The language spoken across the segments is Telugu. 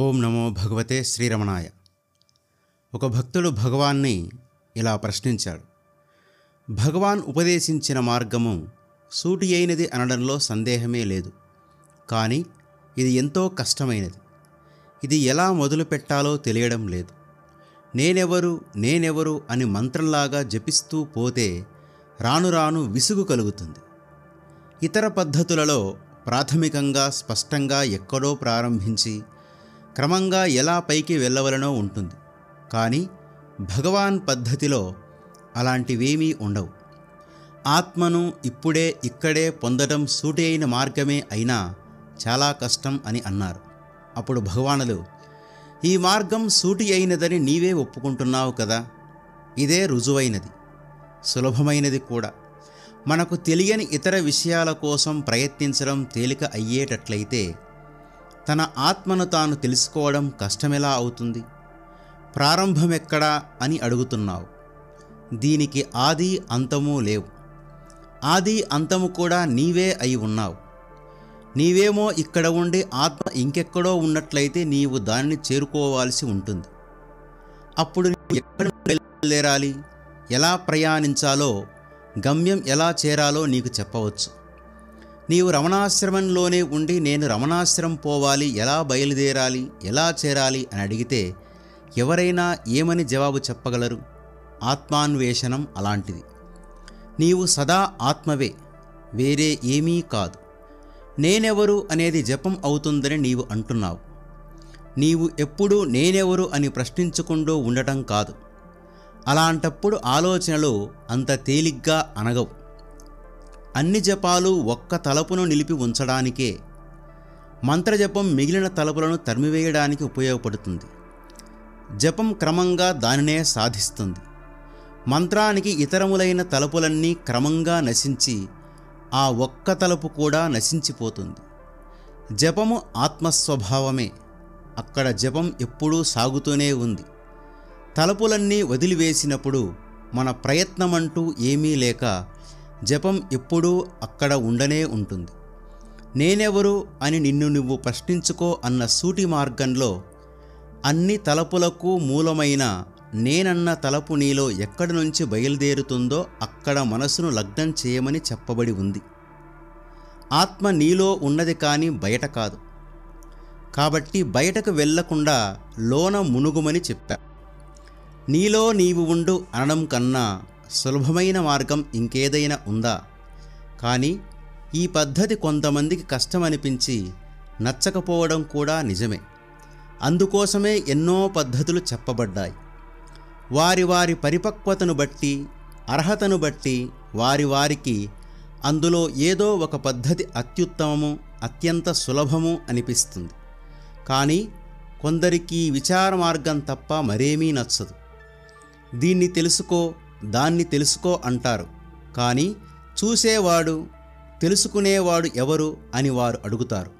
ఓం నమో భగవతే శ్రీరమణాయ. ఒక భక్తుడు భగవాన్ని ఇలా ప్రశ్నించాడు. భగవాన్ ఉపదేశించిన మార్గము సూటి అయినది అనడంలో సందేహమే లేదు. కానీ ఇది ఎంతో కష్టమైనది. ఇది ఎలా మొదలు పెట్టాలో తెలియడం లేదు. నేనెవరు అని మంత్రంలాగా జపిస్తూ పోతే రాను రాను విసుగు కలుగుతుంది. ఇతర పద్ధతులలో ప్రాథమికంగా స్పష్టంగా ఎక్కడో ప్రారంభించి క్రమంగా ఎలా పైకి వెళ్ళవలనో ఉంటుంది. కానీ భగవాన్ పద్ధతిలో అలాంటివేమీ ఉండవు. ఆత్మను ఇక్కడే పొందడం సూటి అయిన మార్గమే అయినా చాలా కష్టం అని అన్నారు. అప్పుడు భగవానులు, ఈ మార్గం సూటి అయినదని నీవే ఒప్పుకుంటున్నావు కదా, ఇదే రుజువైనది, సులభమైనది కూడా. మనకు తెలియని ఇతర విషయాల కోసం ప్రయత్నించడం తేలిక అయ్యేటట్లయితే తన ఆత్మను తాను తెలుసుకోవడం కష్టమెలా అవుతుంది? ప్రారంభమెక్కడా అని అడుగుతున్నావు. దీనికి ఆది అంతము లేవు. ఆది అంతము కూడా నీవే అయి ఉన్నావు. నీవేమో ఇక్కడ ఉండి ఆత్మ ఇంకెక్కడో ఉన్నట్లయితే నీవు దానిని చేరుకోవాల్సి ఉంటుంది. అప్పుడు ఎక్కడ బయలుదేరాలి, ఎలా ప్రయాణించాలో, గమ్యం ఎలా చేరాలో నీకు చెప్పవచ్చు. నీవు రమణాశ్రమంలోనే ఉండి నేను రమణాశ్రమం పోవాలి, ఎలా బయలుదేరాలి, ఎలా చేరాలి అని అడిగితే ఎవరైనా ఏమని జవాబు చెప్పగలరు? ఆత్మాన్వేషణం అలాంటిది. నీవు సదా ఆత్మవే, వేరే ఏమీ కాదు. నేనెవరు అనేది జపం అవుతుందని నీవు అంటున్నావు. నీవు ఎప్పుడూ నేనెవరు అని ప్రశ్నించుకుంటూ ఉండటం కాదు. అలాంటప్పుడు ఆలోచనలు అంత తేలిగ్గా అనగవు. అన్ని జపాలు ఒక్క తలపును నిలిపి ఉంచడానికే. మంత్రజపం మిగిలిన తలపులను తరిమివేయడానికి ఉపయోగపడుతుంది. జపం క్రమంగా దానినే సాధిస్తుంది. మంత్రానికి ఇతరములైన తలపులన్నీ క్రమంగా నశించి ఆ ఒక్క తలుపు కూడా నశించిపోతుంది. జపము ఆత్మస్వభావమే. అక్కడ జపం ఎప్పుడూ సాగుతూనే ఉంది. తలుపులన్నీ వదిలివేసినప్పుడు మన ప్రయత్నమంటూ ఏమీ లేక జపం ఎప్పుడూ అక్కడ ఉండనే ఉంటుంది. నేనెవరు అని నిన్ను నువ్వు ప్రశ్నించుకో అన్న సూటి మార్గంలో అన్ని తలపులకు మూలమైన నేనన్న తలపు నీలో ఎక్కడి నుంచి బయలుదేరుతుందో అక్కడ మనసును లగ్నం చేయమని చెప్పబడి ఉంది. ఆత్మ నీలో ఉన్నది కానీ బయట కాదు. కాబట్టి బయటకు వెళ్లకుండా లోన మునుగుమని చెప్పా. నీలో నీవు ఉండు అనడం కన్నా సులభమైన మార్గం ఇంకేదైనా ఉందా? కానీ ఈ పద్ధతి కొంతమందికి కష్టమనిపించి నచ్చకపోవడం కూడా నిజమే. అందుకోసమే ఎన్నో పద్ధతులు చెప్పబడ్డాయి. వారి వారి పరిపక్వతను బట్టి, అర్హతను బట్టి వారికి అందులో ఏదో ఒక పద్ధతి అత్యుత్తమము, అత్యంత సులభము అనిపిస్తుంది. కానీ కొందరికి విచార మార్గం తప్ప మరేమీ నచ్చదు. దీన్ని తెలుసుకో, దాన్ని తెలుసుకో అంటారు. కానీ చూసేవాడు, తెలుసుకునేవాడు ఎవరు అని వారు అడుగుతారు.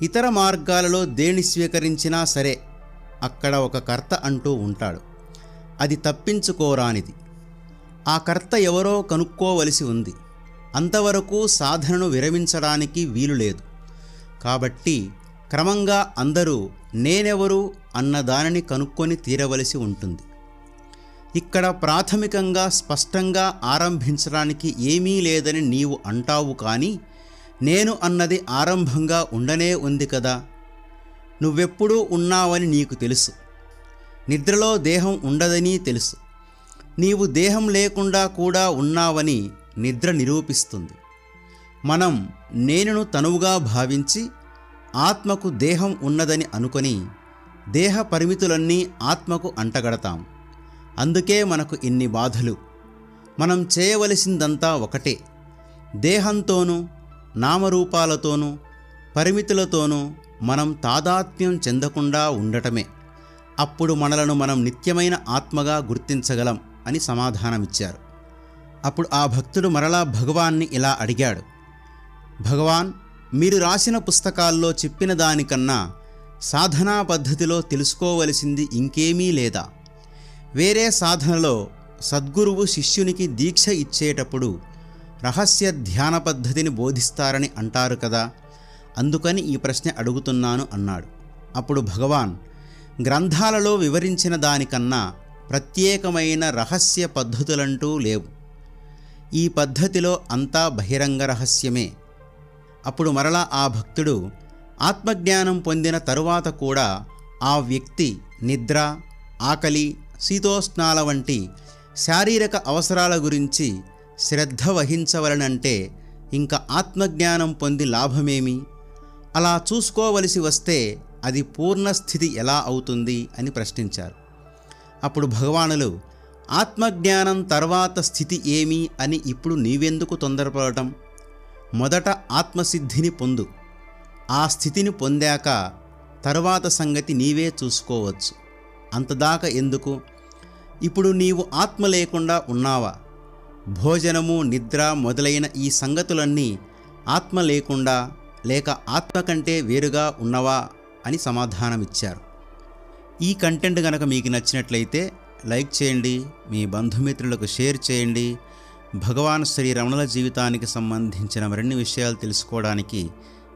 ఇతర మార్గాలలో దేన్ని స్వీకరించినా సరే అక్కడ ఒక కర్త అంటూ ఉంటాడు. అది తప్పించుకోరానిది. ఆ కర్త ఎవరో కనుక్కోవలసి ఉంది. అంతవరకు సాధనను విరమించడానికి వీలు లేదు. కాబట్టి క్రమంగా అందరూ నేనెవరు అన్న దానిని కనుక్కొని తీరవలసి ఉంటుంది. ఇక్కడ ప్రాథమికంగా స్పష్టంగా ఆరంభించడానికి ఏమీ లేదని నీవు అంటావు. కానీ నేను అన్నది ఆరంభంగా ఉండనే ఉంది కదా. నువ్వెప్పుడూ ఉన్నావని నీకు తెలుసు. నిద్రలో దేహం ఉండదని తెలుసు. నీవు దేహం లేకుండా కూడా ఉన్నావని నిద్ర నిరూపిస్తుంది. మనం నేనును తనువుగా భావించి ఆత్మకు దేహం ఉన్నదని అనుకొని దేహ పరిమితులన్నీ ఆత్మకు అంటగడతాం. అందుకే మనకు ఇన్ని బాధలు. మనం చేయవలసిందంతా ఒకటే. దేహంతోనూ, నామరూపాలతోనూ, పరిమితులతోనూ మనం తాదాత్మ్యం చెందకుండా ఉండటమే. అప్పుడు మనలను మనం నిత్యమైన ఆత్మగా గుర్తించగలం అని సమాధానమిచ్చారు. అప్పుడు ఆ భక్తుడు మరలా భగవాన్ని ఇలా అడిగాడు. భగవాన్, మీరు రాసిన పుస్తకాల్లో చెప్పిన దానికన్నా సాధనా పద్ధతిలో తెలుసుకోవలసింది ఇంకేమీ లేదా? వేరే సాధనలో సద్గురువు శిష్యునికి దీక్ష ఇచ్చేటప్పుడు రహస్య ధ్యాన పద్ధతిని బోధిస్తారని అంటారు కదా, అందుకని ఈ ప్రశ్న అడుగుతున్నాను అన్నాడు. అప్పుడు భగవాన్, గ్రంథాలలో వివరించిన దానికన్నా ప్రత్యేకమైన రహస్య పద్ధతులంటూ లేవు. ఈ పద్ధతిలో అంతా బహిరంగ రహస్యమే. అప్పుడు మరలా ఆ భక్తుడు ఆత్మజ్ఞానం పొందిన తరువాత కూడా ఆ వ్యక్తి నిద్ర, ఆకలి, శీతోష్ణాల వంటి శారీరక అవసరాల గురించి శ్రద్ధ వహించవలనంటే ఇంకా ఆత్మజ్ఞానం పొంది లాభమేమి? అలా చూసుకోవలసి వస్తే అది పూర్ణస్థితి ఎలా అవుతుంది అని ప్రశ్నించారు. అప్పుడు భగవానులు, ఆత్మజ్ఞానం తర్వాత స్థితి ఏమి అని ఇప్పుడు నీవెందుకు తొందరపడటం? మొదట ఆత్మసిద్ధిని పొందు. ఆ స్థితిని పొందాక తరువాత సంగతి నీవే చూసుకోవచ్చు. అంతదాకా ఎందుకు? ఇప్పుడు నీవు ఆత్మ లేకుండా ఉన్నావా? భోజనము, నిద్ర మొదలైన ఈ సంగతులన్నీ ఆత్మ లేకుండా లేక ఆత్మ కంటే వేరుగా ఉన్నవా అని సమాధానమిచ్చారు. ఈ కంటెంట్ కనుక మీకు నచ్చినట్లయితే లైక్ చేయండి, మీ బంధుమిత్రులకు షేర్ చేయండి. భగవాన్ శ్రీ రమణుల జీవితానికి సంబంధించిన మరిన్ని విషయాలు తెలుసుకోవడానికి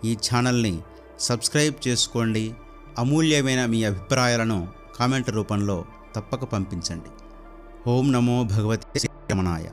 ఈ ఛానల్ని సబ్స్క్రైబ్ చేసుకోండి. అమూల్యమైన మీ అభిప్రాయాలను కామెంట్ రూపంలో తప్పక పంపించండి. ఓం నమో భగవతే శ్రీ రమణాయ.